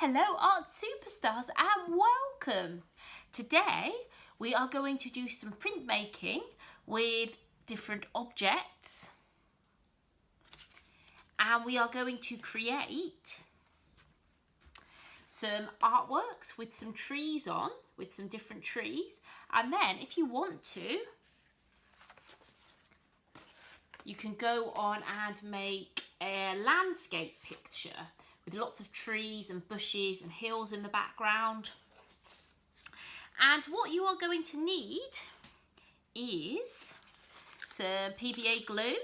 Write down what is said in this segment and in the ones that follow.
Hello art superstars and welcome! Today we are going to do some printmaking with different objects and we are going to create some artworks with some trees on, with some different trees, and then if you want to you can go on and make a landscape picture with lots of trees and bushes and hills in the background. And what you are going to need is some PVA glue.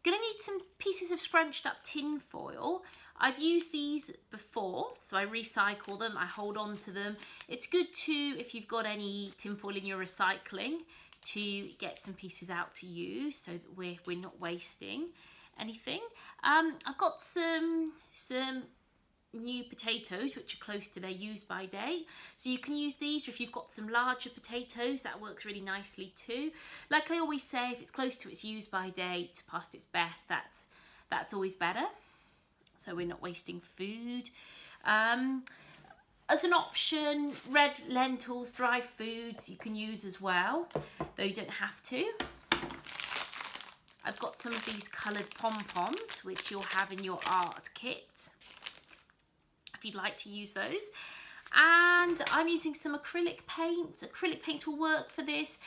Going to need some pieces of scrunched up tin foil. I've used these before, so I recycle them, I hold on to them. It's good to, if you've got any tin foil in your recycling, to get some pieces out to use so that we're not wasting anything. I've got some new potatoes which are close to their use by date, so you can use these, or if you've got some larger potatoes that works really nicely too. Like I always say, if it's close to its use by date, past its best, that's always better, so we're not wasting food. As an option, red lentils, dry foods you can use as well, though you don't have to. I've got some of these coloured pom-poms which you'll have in your art kit if you'd like to use those. And I'm using some acrylic paint. Acrylic paint will work for this,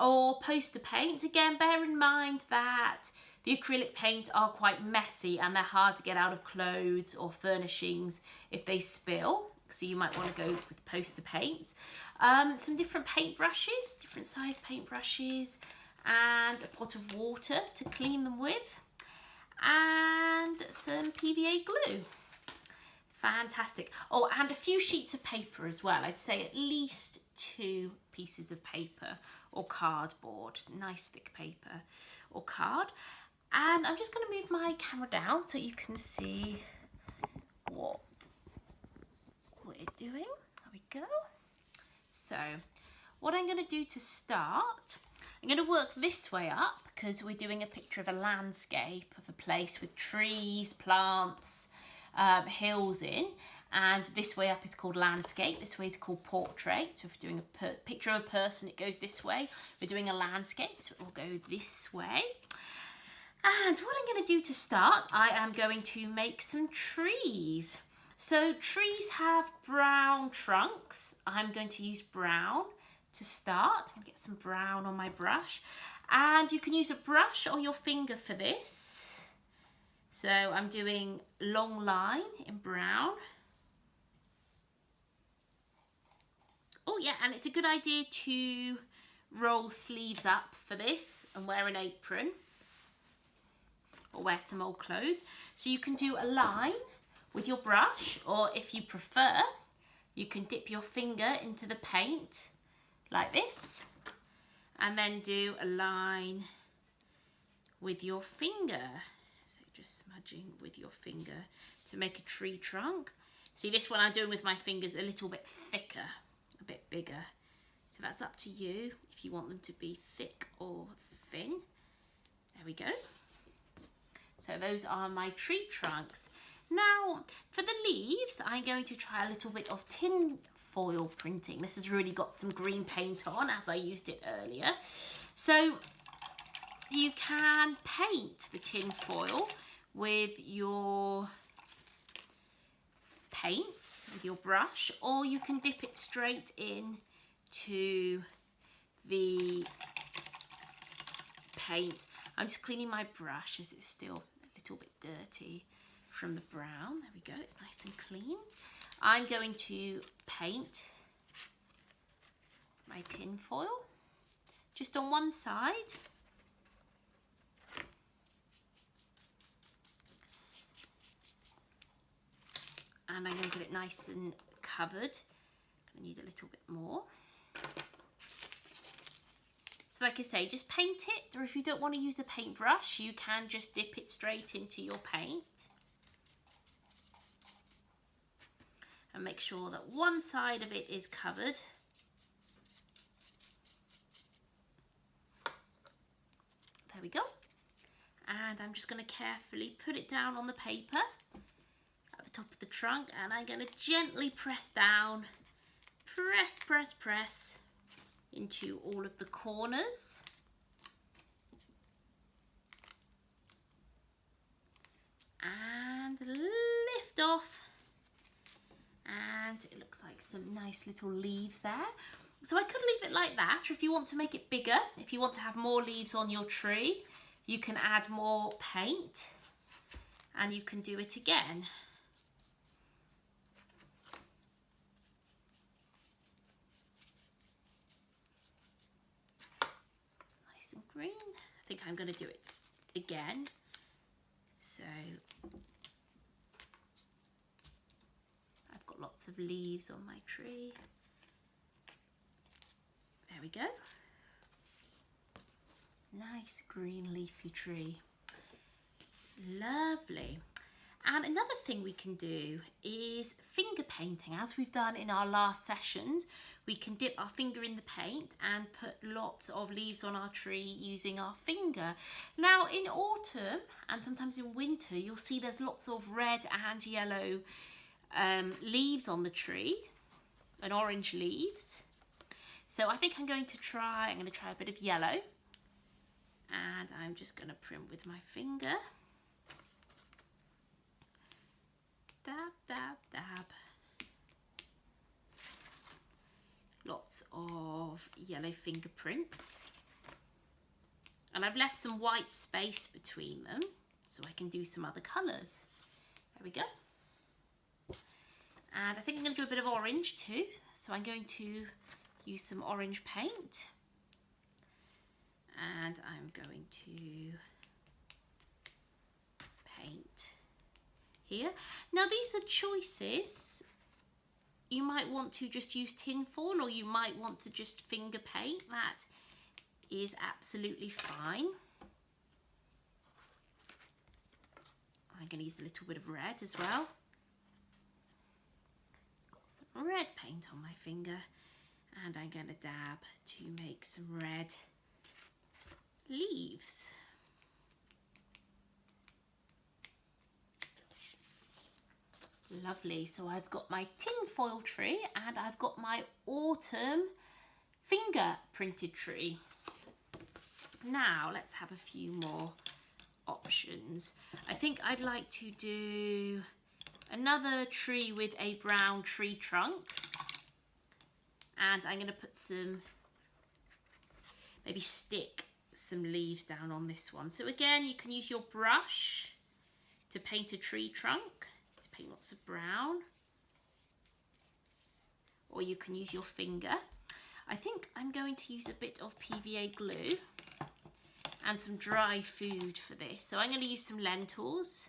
or poster paint. Again, bear in mind that the acrylic paint are quite messy and they're hard to get out of clothes or furnishings if they spill. So you might want to go with poster paints. Some different paintbrushes, different size paintbrushes, and a pot of water to clean them with, and some PVA glue. Fantastic. Oh, and a few sheets of paper as well. I'd say at least 2 pieces of paper or cardboard, nice thick paper or card. And I'm just going to move my camera down so you can see what we're doing. There we go. So what I'm going to do to start, I'm going to work this way up because we're doing a picture of a landscape of a place with trees, plants, hills in, and this way up is called landscape, this way is called portrait. So if we're doing a picture of a person, it goes this way. We're doing a landscape, so it will go this way. And what I'm going to do to start, I am going to make some trees. So trees have brown trunks. I'm going to use brown to start. I'm going to get some brown on my brush, and you can use a brush or your finger for this. So I'm doing long line in brown. Oh yeah, and it's a good idea to roll sleeves up for this and wear an apron or wear some old clothes. So you can do a line with your brush, or if you prefer, you can dip your finger into the paint like this and then do a line with your finger. So just smudging with your finger to make a tree trunk. See, this one I'm doing with my fingers a little bit thicker, a bit bigger. So that's up to you if you want them to be thick or thin. There we go. So those are my tree trunks. Now for the leaves, I'm going to try a little bit of tin foil printing. This has really got some green paint on, as I used it earlier. So you can paint the tin foil with your paints, with your brush, or you can dip it straight in to the paint. I'm just cleaning my brush as it's still a little bit dirty from the brown. There we go, it's nice and clean. I'm going to paint my tin foil just on one side. And I'm going to get it nice and covered. I need a little bit more. So like I say, just paint it, or if you don't want to use a paintbrush, you can just dip it straight into your paint. And make sure that one side of it is covered. There we go. And I'm just going to carefully put it down on the paper at the top of the trunk, and I'm going to gently press down, press into all of the corners. And lift off, and it looks like some nice little leaves there. So I could leave it like that, or if you want to make it bigger, if you want to have more leaves on your tree, you can add more paint and you can do it again. Nice and green. I think I'm going to do it again. So I've got lots of leaves on my tree. There we go. Nice green leafy tree. Lovely. And another thing we can do is finger painting. As we've done in our last sessions, we can dip our finger in the paint and put lots of leaves on our tree using our finger. Now in autumn and sometimes in winter, you'll see there's lots of red and yellow leaves on the tree, and orange leaves. So I think I'm going to try a bit of yellow, and I'm just going to print with my finger. Dab, dab, dab. Lots of yellow fingerprints. And I've left some white space between them so I can do some other colours. There we go. And I think I'm going to do a bit of orange too. So I'm going to use some orange paint. And I'm going to paint here. Now these are choices. You might want to just use tinfoil, or you might want to just finger paint. That is absolutely fine. I'm going to use a little bit of red as well. Got some red paint on my finger, and I'm going to dab to make some red leaves. Lovely. So I've got my tinfoil tree and I've got my autumn finger printed tree. Now let's have a few more options. I think I'd like to do another tree with a brown tree trunk, and I'm going to put some, maybe stick some leaves down on this one. So again, you can use your brush to paint a tree trunk, to paint lots of brown, or you can use your finger. I think I'm going to use a bit of PVA glue and some dry food for this. So I'm going to use some lentils.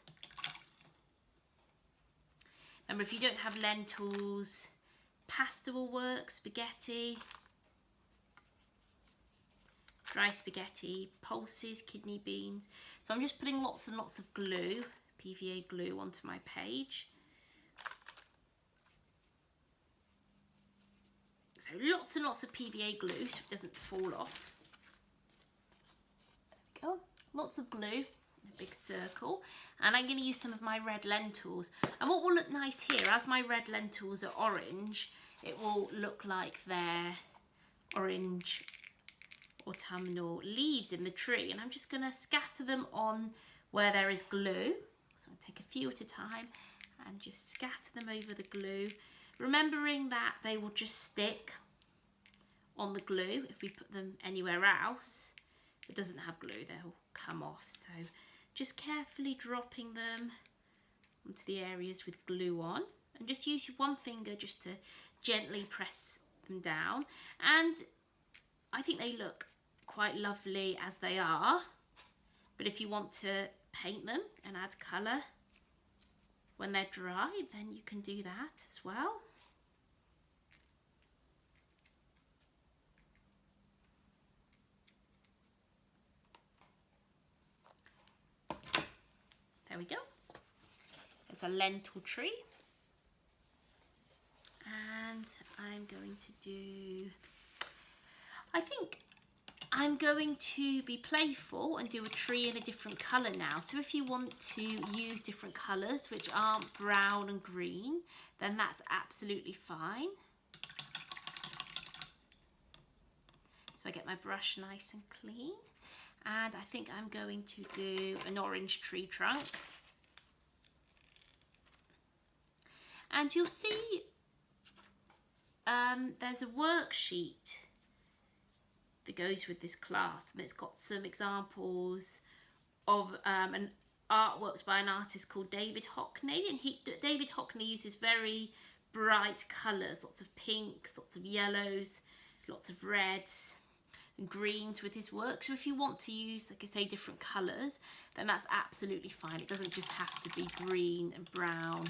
Remember, if you don't have lentils, pasta will work, spaghetti, dry spaghetti, pulses, kidney beans. So I'm just putting lots and lots of glue, PVA glue, onto my page. So lots and lots of PVA glue so it doesn't fall off. There we go, lots of glue, a big circle. And I'm going to use some of my red lentils. And what will look nice here, as my red lentils are orange, it will look like they're orange autumnal leaves in the tree. And I'm just going to scatter them on where there is glue. So I'm going to take a few at a time and just scatter them over the glue, remembering that they will just stick on the glue. If we put them anywhere else that doesn't have glue, they'll come off. So just carefully dropping them onto the areas with glue on, and just use your one finger just to gently press them down. And I think they look quite lovely as they are, but if you want to paint them and add colour when they're dry, then you can do that as well. There we go. There's a lentil tree. And I'm going to do, I think I'm going to be playful and do a tree in a different colour now. So if you want to use different colours which aren't brown and green, then that's absolutely fine. So I get my brush nice and clean. And I think I'm going to do an orange tree trunk. And you'll see there's a worksheet that goes with this class, and it's got some examples of an artworks by an artist called David Hockney, and David Hockney uses very bright colours, lots of pinks, lots of yellows, lots of reds and greens with his work. So if you want to use, like I say, different colours, then that's absolutely fine. It doesn't just have to be green and brown.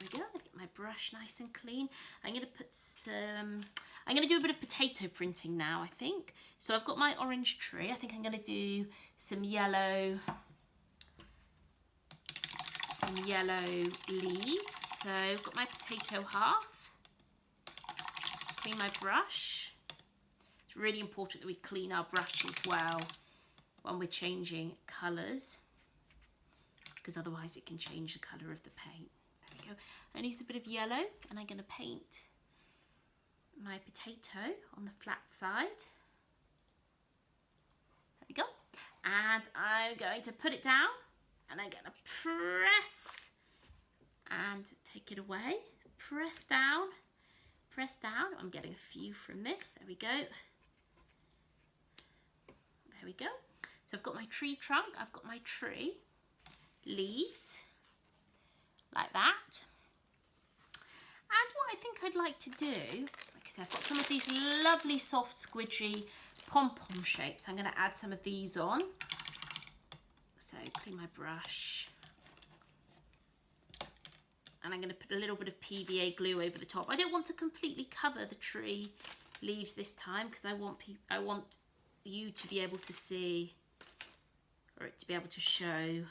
There we go. I'm going to get my brush nice and clean. I'm going to put some, I'm going to do a bit of potato printing now, I think. So I've got my orange tree. I think I'm going to do some yellow leaves. So I've got my potato half. Clean my brush. It's really important that we clean our brush as well when we're changing colours, because otherwise it can change the colour of the paint. There we go. I use a bit of yellow, and I'm going to paint my potato on the flat side. There we go. And I'm going to put it down, and I'm going to press and take it away. Press down, press down. I'm getting a few from this. There we go. There we go. So I've got my tree trunk, I've got my tree leaves, like that. And what I think I'd like to do, like I said, I've got some of these lovely soft squidgy pom-pom shapes. I'm going to add some of these on. So clean my brush. And I'm going to put a little bit of PVA glue over the top. I don't want to completely cover the tree leaves this time, because I want you to be able to see, or it to be able to show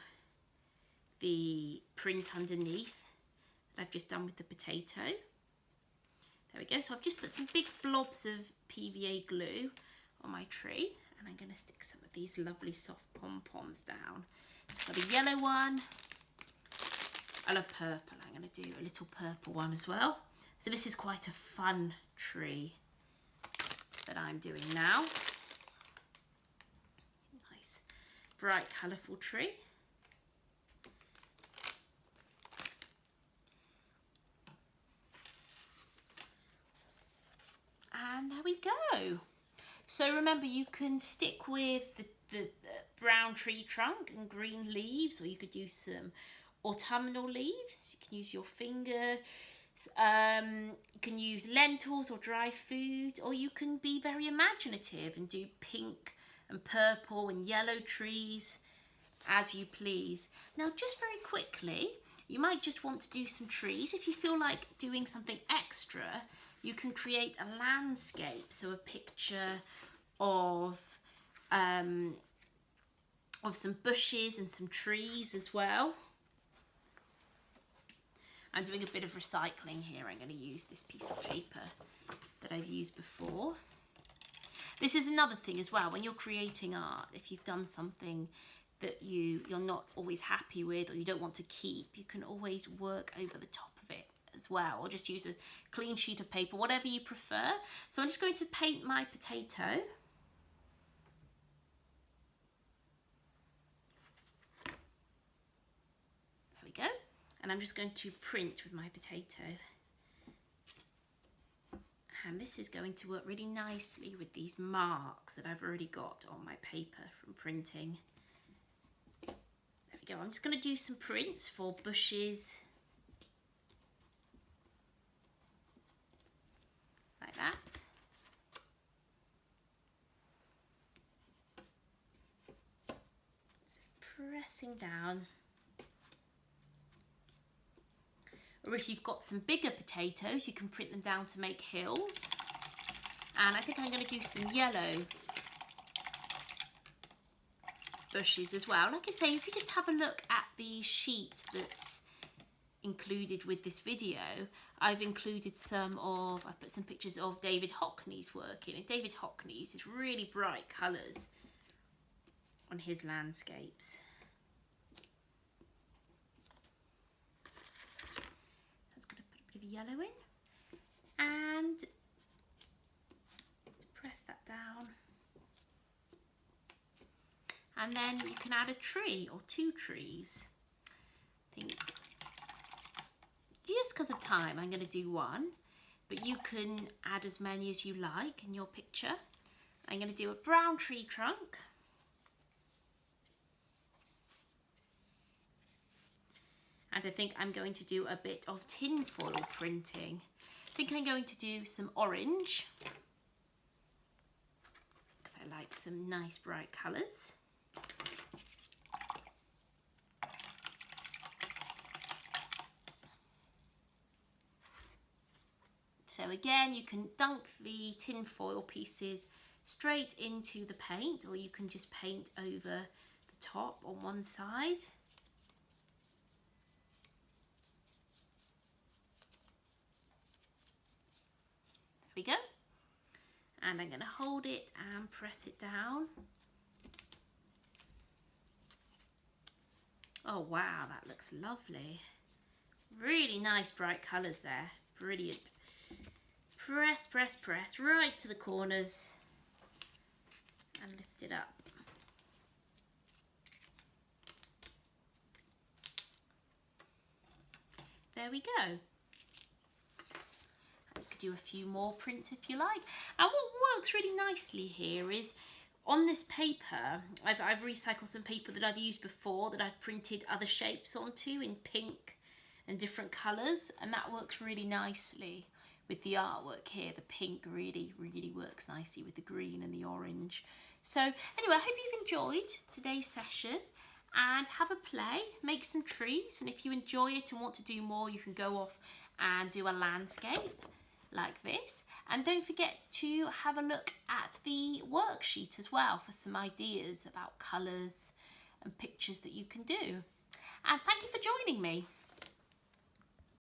the print underneath that I've just done with the potato. There we go. So I've just put some big blobs of PVA glue on my tree, and I'm going to stick some of these lovely soft pom-poms down. So I've got a yellow one. I love purple. I'm going to do a little purple one as well. So this is quite a fun tree that I'm doing now. Nice, bright, colourful tree. And there we go. So remember, you can stick with the brown tree trunk and green leaves, or you could use some autumnal leaves. You can use your finger. You can use lentils or dry food, or you can be very imaginative and do pink and purple and yellow trees as you please. Now, just very quickly, you might just want to do some trees. If you feel like doing something extra, you can create a landscape, so a picture of some bushes and some trees as well. I'm doing a bit of recycling here. I'm going to use this piece of paper that I've used before. This is another thing as well, when you're creating art, if you've done something that you're not always happy with, or you don't want to keep, you can always work over the top of it as well, or just use a clean sheet of paper, whatever you prefer. So I'm just going to paint my potato. There we go. And I'm just going to print with my potato. And this is going to work really nicely with these marks that I've already got on my paper from printing. There we go. I'm just going to do some prints for bushes. Like that. So pressing down. Or if you've got some bigger potatoes, you can print them down to make hills. And I think I'm going to do some yellow bushes as well. Like I say, if you just have a look at the sheet that's included with this video, I've put some pictures of David Hockney's work in. And David Hockney uses really bright colours on his landscapes. So I'm just going to put a bit of yellow in and press that down. And then you can add a tree or 2 trees. I think just because of time I'm going to do 1, but you can add as many as you like in your picture. I'm going to do a brown tree trunk. And I think I'm going to do a bit of tinfoil printing. I think I'm going to do some orange because I like some nice bright colours. So again, you can dunk the tinfoil pieces straight into the paint, or you can just paint over the top on one side. There we go. And I'm going to hold it and press it down. Oh wow, that looks lovely. Really nice bright colours there. Brilliant. Press, press, press right to the corners and lift it up. There we go. You could do a few more prints if you like. And what works really nicely here is on this paper, I've recycled some paper that I've used before that I've printed other shapes onto in pink and different colours, and that works really nicely with the artwork here. The pink really works nicely with the green and the orange. So anyway, I hope you've enjoyed today's session and have a play, make some trees, and if you enjoy it and want to do more, you can go off and do a landscape like this. And don't forget to have a look at the worksheet as well for some ideas about colours and pictures that you can do. And thank you for joining me.